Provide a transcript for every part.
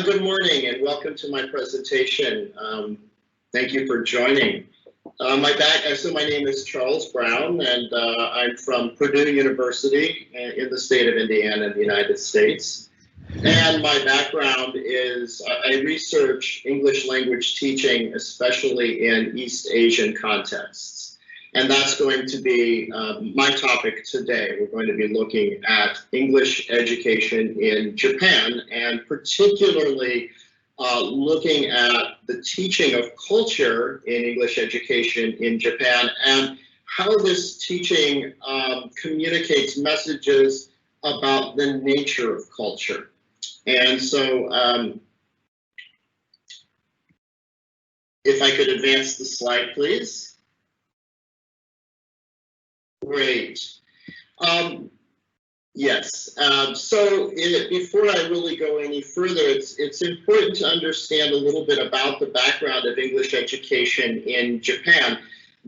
Good morning and welcome to my presentation. Thank you for joining. So my name is Charles Brown and I'm from Purdue University in the state of Indiana in the United States. And my background is I research English language teaching, especially in East Asian contexts. And that's going to be my topic today. We're going to be looking at English education in Japan, and particularly looking at the teaching of culture in English education in Japan and how this teaching communicates messages about the nature of culture. And so if I could advance the slide, please. Great. Yes. Before I really go any further, it's important to understand a little bit about the background of English education in Japan.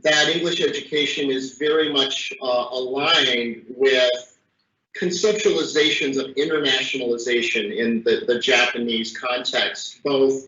That English education is very much aligned with conceptualizations of internationalization in the Japanese context, both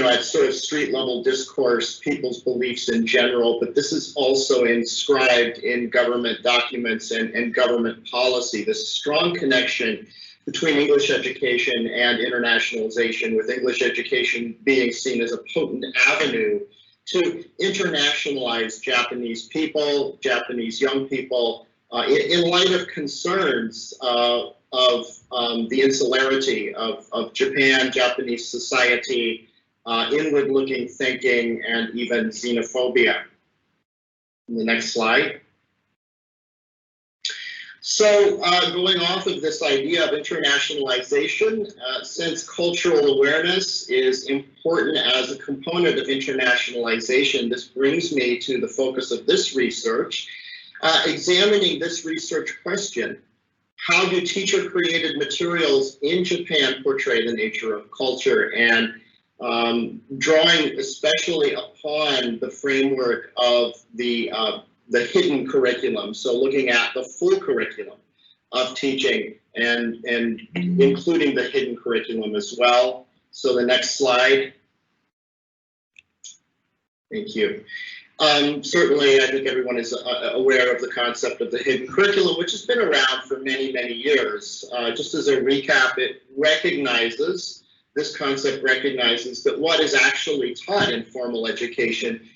at sort of street level discourse, people's beliefs in general, but this is also inscribed in government documents and government policy. This strong connection between English education and internationalization, with English education being seen as a potent avenue to internationalize Japanese people, Japanese young people, in light of concerns of the insularity of Japan, Japanese society, inward-looking thinking, and even xenophobia. The next slide. So going off of this idea of internationalization, since cultural awareness is important as a component of internationalization, this brings me to the focus of this research, examining this research question: how do teacher-created materials in Japan portray the nature of culture? And drawing especially upon the framework of the hidden curriculum, so looking at the full curriculum of teaching and including the hidden curriculum as well. So the next slide. Thank you. Certainly, I think everyone is aware of the concept of the hidden curriculum, which has been around for many, many years. Just as a recap, this concept recognizes that what is actually taught in formal education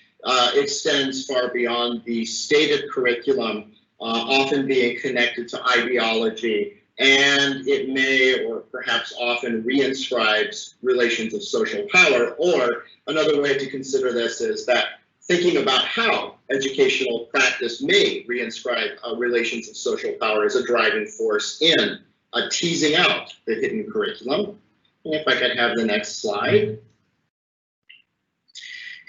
extends far beyond the stated curriculum, often being connected to ideology, and it may, or perhaps often, reinscribes relations of social power. Or another way to consider this is that thinking about how educational practice may reinscribe relations of social power is a driving force in teasing out the hidden curriculum. If I could have the next slide.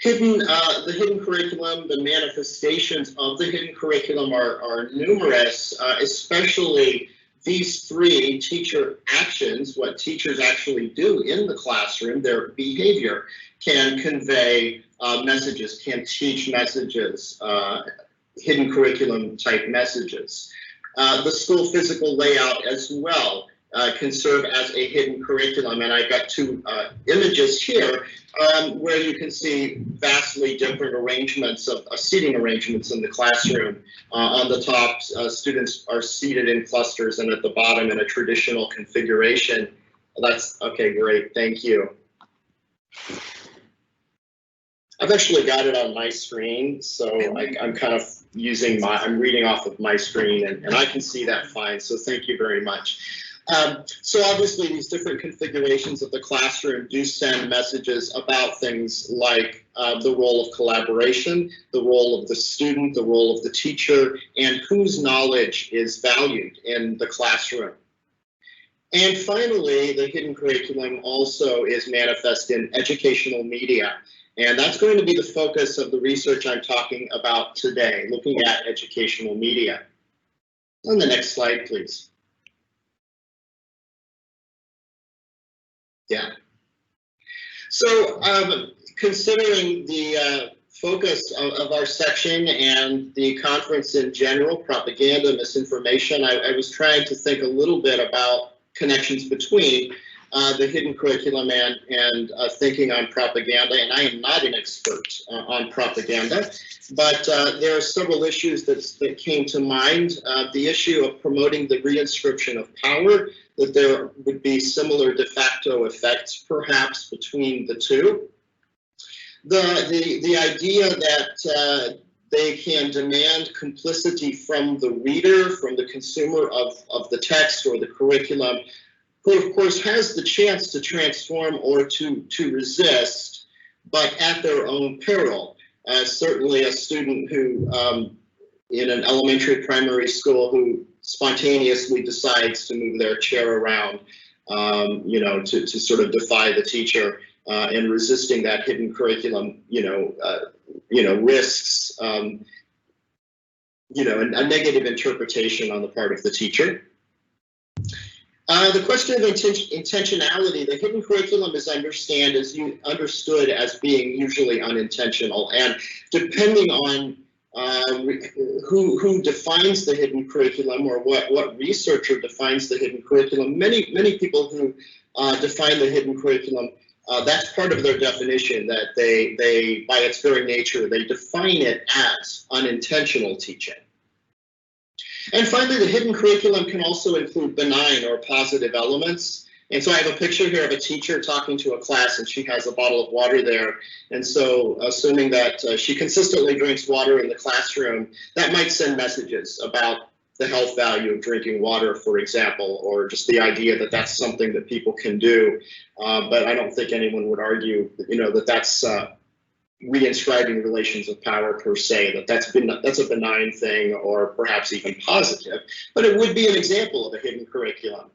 The hidden curriculum, the manifestations of the hidden curriculum are numerous, especially these three teacher actions, what teachers actually do in the classroom. Their behavior can convey messages, can teach messages, hidden curriculum type messages. The school physical layout as well can serve as a hidden curriculum, and I've got two images here where you can see vastly different arrangements of seating arrangements in the classroom. On the top, students are seated in clusters, and at the bottom in a traditional configuration. That's okay, great, thank you. I've actually got it on my screen, so I'm kind of using I'm reading off of my screen, and I can see that fine, so thank you very much. So obviously these different configurations of the classroom do send messages about things like the role of collaboration, the role of the student, the role of the teacher, and whose knowledge is valued in the classroom. And finally, the hidden curriculum also is manifest in educational media. And that's going to be the focus of the research I'm talking about today, looking at educational media. On the next slide, please. Yeah. So considering the focus of our section and the conference in general, propaganda, misinformation, I was trying to think a little bit about connections between the hidden curriculum and thinking on propaganda, and I am not an expert on propaganda, but there are several issues that came to mind. The issue of promoting the reinscription of power, that there would be similar de facto effects perhaps between the two. The idea that they can demand complicity from the reader, from the consumer of the text or the curriculum, who of course has the chance to transform or to resist, but at their own peril. Certainly a student who, in an elementary primary school, who spontaneously decides to move their chair around, to sort of defy the teacher, and resisting that hidden curriculum, risks, a negative interpretation on the part of the teacher. The question of intentionality, the hidden curriculum is understood as being usually unintentional, and depending on who defines the hidden curriculum, or what researcher defines the hidden curriculum, many people who define the hidden curriculum, that's part of their definition, that they, by its very nature, they define it as unintentional teaching. And finally, the hidden curriculum can also include benign or positive elements. And so I have a picture here of a teacher talking to a class, and she has a bottle of water there. And so assuming that she consistently drinks water in the classroom, that might send messages about the health value of drinking water, for example, or just the idea that that's something that people can do. But I don't think anyone would argue, that that's reinscribing relations of power per se, that's a benign thing, or perhaps even positive. But it would be an example of a hidden curriculum.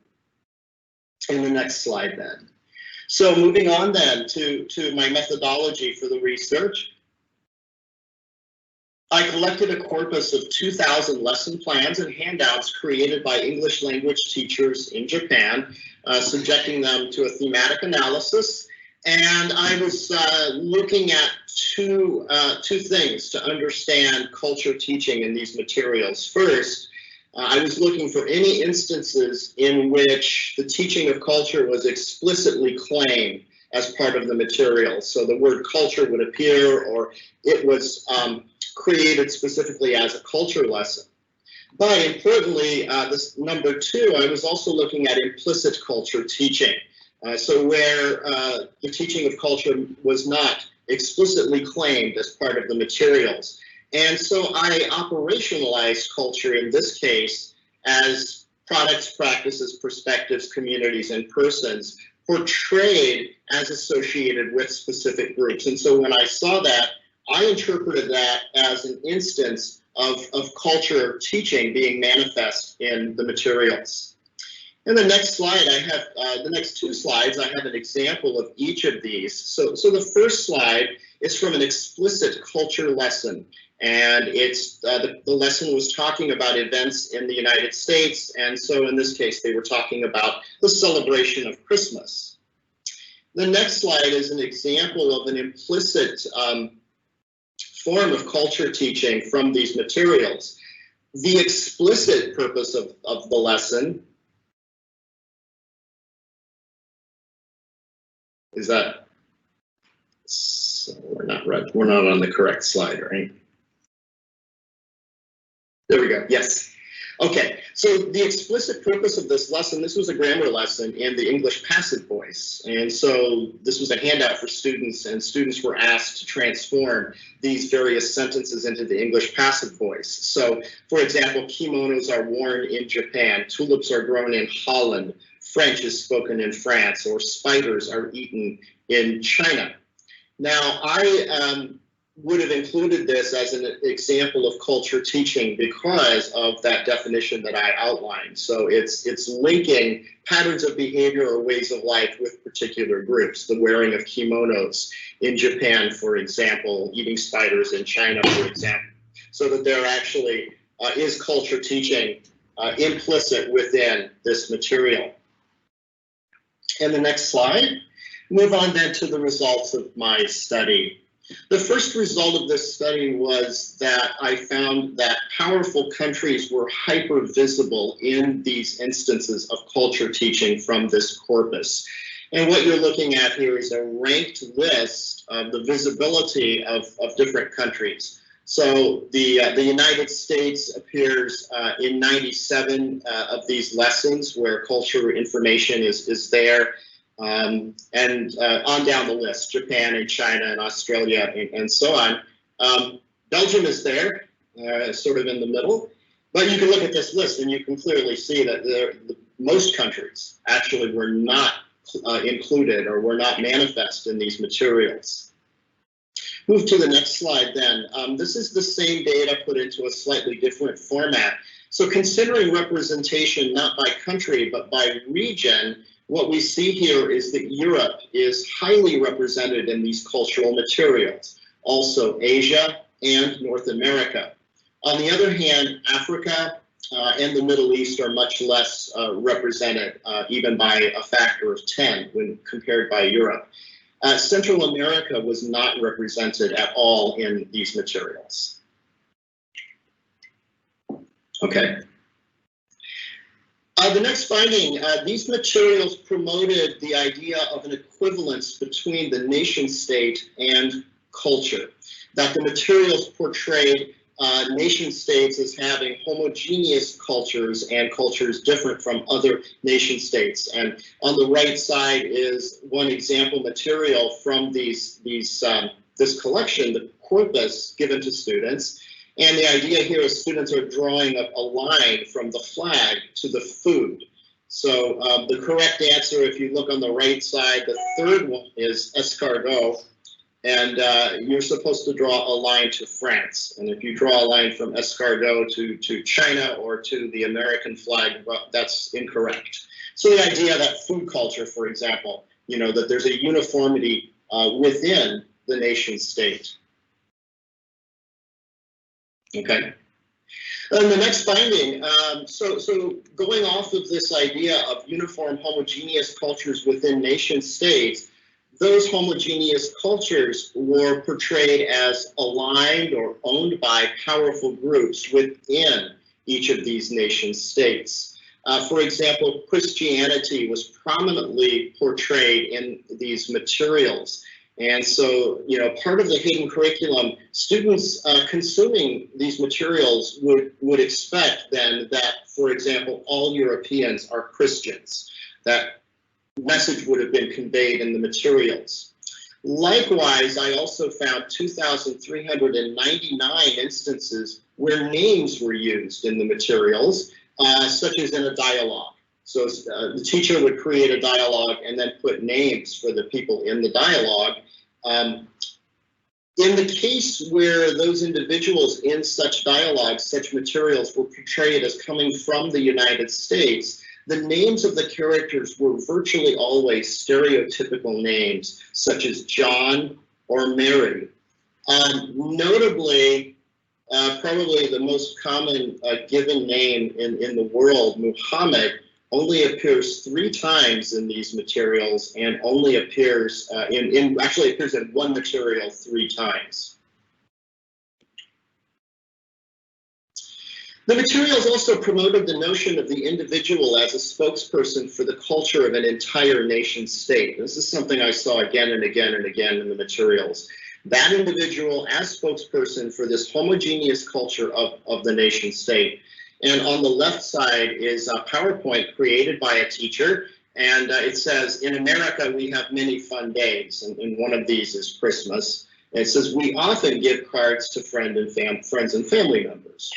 In the next slide then. So moving on then to my methodology for the research. I collected a corpus of 2,000 lesson plans and handouts created by English language teachers in Japan, subjecting them to a thematic analysis. And I was looking at two things to understand culture teaching in these materials. First, I was looking for any instances in which the teaching of culture was explicitly claimed as part of the material. So the word culture would appear, or it was created specifically as a culture lesson. But importantly, this number two, I was also looking at implicit culture teaching. So where the teaching of culture was not explicitly claimed as part of the materials. And so I operationalized culture in this case as products, practices, perspectives, communities, and persons portrayed as associated with specific groups. And so when I saw that, I interpreted that as an instance of culture teaching being manifest in the materials. In the next slide, I have the next two slides, I have an example of each of these. So the first slide is from an explicit culture lesson. And it's the lesson was talking about events in the United States. And so in this case, they were talking about the celebration of Christmas. The next slide is an example of an implicit form of culture teaching from these materials. The explicit purpose of the lesson is that, so we're not on the correct slide, right? There we go, yes. Okay, so the explicit purpose of this lesson, this was a grammar lesson in the English passive voice. And so this was a handout for students, and students were asked to transform these various sentences into the English passive voice. So, for example, kimonos are worn in Japan, tulips are grown in Holland, French is spoken in France, or spiders are eaten in China. Now, I would have included this as an example of culture teaching because of that definition that I outlined. So it's linking patterns of behavior or ways of life with particular groups, the wearing of kimonos in Japan, for example, eating spiders in China, for example, so that there actually is culture teaching implicit within this material. And the next slide, move on then to the results of my study. The first result of this study was that I found that powerful countries were hyper-visible in these instances of culture teaching from this corpus. And what you're looking at here is a ranked list of the visibility of different countries. So the United States appears in 97 of these lessons where culture information is there. And on down the list, Japan and China and Australia and so on. Belgium is there, sort of in the middle, but you can look at this list and you can clearly see that most countries actually were not included or were not manifest in these materials. Move to the next slide then. This is the same data put into a slightly different format. So considering representation not by country but by region, what we see here is that Europe is highly represented in these cultural materials, also Asia and North America. On the other hand, Africa and the Middle East are much less represented, even by a factor of 10 when compared by Europe. Central America was not represented at all in these materials. Okay. The next finding, these materials promoted the idea of an equivalence between the nation state and culture, that the materials portrayed nation states as having homogeneous cultures and cultures different from other nation states. And on the right side is one example material from this collection, the corpus given to students. And the idea here is students are drawing a line from the flag to the food. So the correct answer, if you look on the right side, the third one is escargot. And you're supposed to draw a line to France. And if you draw a line from escargot to China or to the American flag, well, that's incorrect. So the idea that food culture, for example, that there's a uniformity within the nation state. Okay. And the next finding, so going off of this idea of uniform homogeneous cultures within nation states, those homogeneous cultures were portrayed as aligned or owned by powerful groups within each of these nation states. For example, Christianity was prominently portrayed in these materials. And so, part of the hidden curriculum, students consuming these materials would expect then that, for example, all Europeans are Christians. That message would have been conveyed in the materials. Likewise, I also found 2,399 instances where names were used in the materials, such as in a dialogue. So the teacher would create a dialogue and then put names for the people in the dialogue. In the case where those individuals in such dialogues, such materials were portrayed as coming from the United States, the names of the characters were virtually always stereotypical names, such as John or Mary. Notably, probably the most common given name in the world, Muhammad, only appears 3 times in these materials and only appears actually appears in one material 3 times. The materials also promoted the notion of the individual as a spokesperson for the culture of an entire nation state. This is something I saw again and again and again in the materials. That individual as spokesperson for this homogeneous culture of the nation state. And on the left side is a PowerPoint created by a teacher. And it says, in America, we have many fun days. And one of these is Christmas. And it says, we often give cards to friends and family members.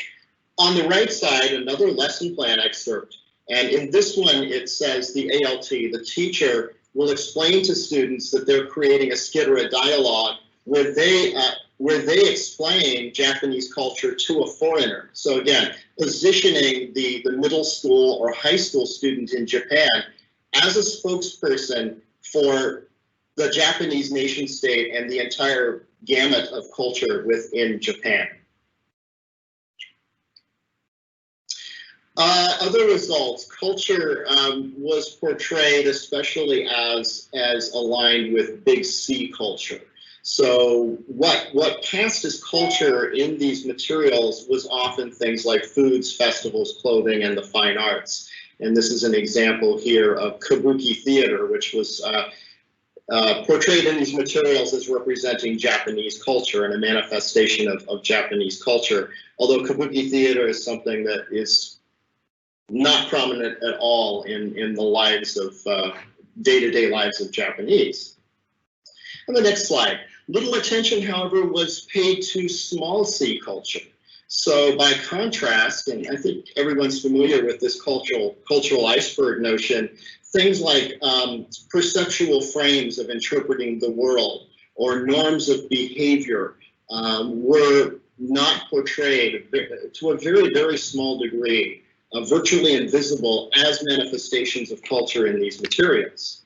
On the right side, another lesson plan excerpt. And in this one, it says the ALT, the teacher, will explain to students that they're creating a skit or a dialogue where they explain Japanese culture to a foreigner. So again, positioning the middle school or high school student in Japan as a spokesperson for the Japanese nation state and the entire gamut of culture within Japan. Other results, culture was portrayed especially as aligned with big C culture. So what passed as culture in these materials was often things like foods, festivals, clothing, and the fine arts. And this is an example here of kabuki theater, which was portrayed in these materials as representing Japanese culture and a manifestation of Japanese culture. Although kabuki theater is something that is not prominent at all in the lives of day-to-day lives of Japanese. On the next slide, little attention, however, was paid to small c culture. So by contrast, and I think everyone's familiar with this cultural iceberg notion, things like perceptual frames of interpreting the world or norms of behavior were not portrayed to a very, very small degree, virtually invisible as manifestations of culture in these materials.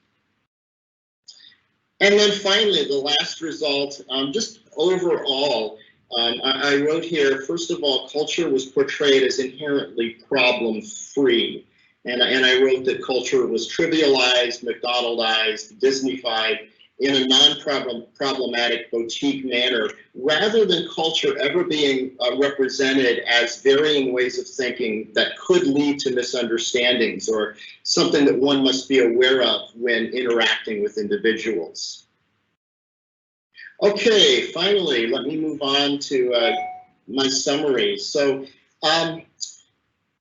And then finally, the last result, just overall, I wrote here, first of all, culture was portrayed as inherently problem-free. And I wrote that culture was trivialized, McDonaldized, Disneyfied in a non-problematic boutique manner, rather than culture ever being represented as varying ways of thinking that could lead to misunderstandings or something that one must be aware of when interacting with individuals. Okay, finally, let me move on to my summary. So,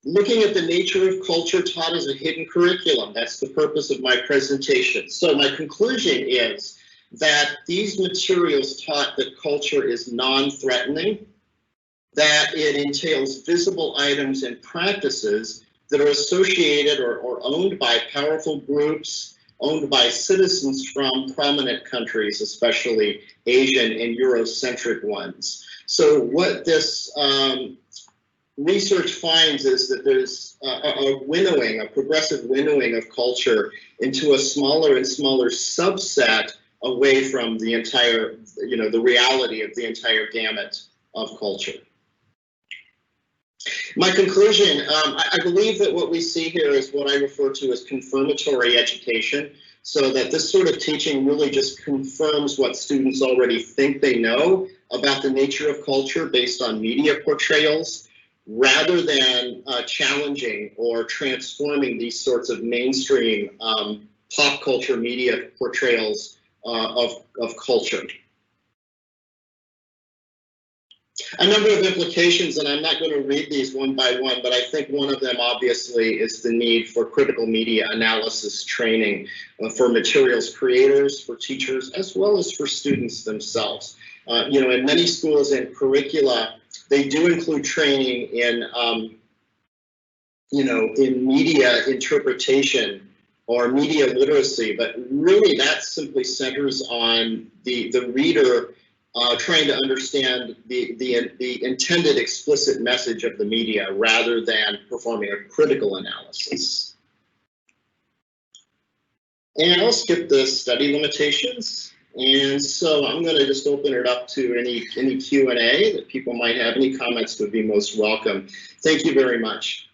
looking at the nature of culture taught as a hidden curriculum, that's the purpose of my presentation. So my conclusion is that these materials taught that culture is non-threatening, that it entails visible items and practices that are associated or owned by powerful groups, owned by citizens from prominent countries, especially Asian and Eurocentric ones. So what this research finds is that there's a progressive winnowing of culture into a smaller and smaller subset away from the entire, the reality of the entire gamut of culture. My conclusion, I believe that what we see here is what I refer to as confirmatory education, so that this sort of teaching really just confirms what students already think they know about the nature of culture based on media portrayals, rather than challenging or transforming these sorts of mainstream pop culture media portrayals of culture. A number of implications, and I'm not going to read these one by one, but I think one of them obviously is the need for critical media analysis training for materials creators, for teachers, as well as for students themselves. In many schools and curricula, they do include training in, in media interpretation or media literacy, but really that simply centers on the reader trying to understand the intended explicit message of the media rather than performing a critical analysis. And I'll skip the study limitations. And so I'm going to just open it up to any Q&A that people might have. Any comments would be most welcome. Thank you very much.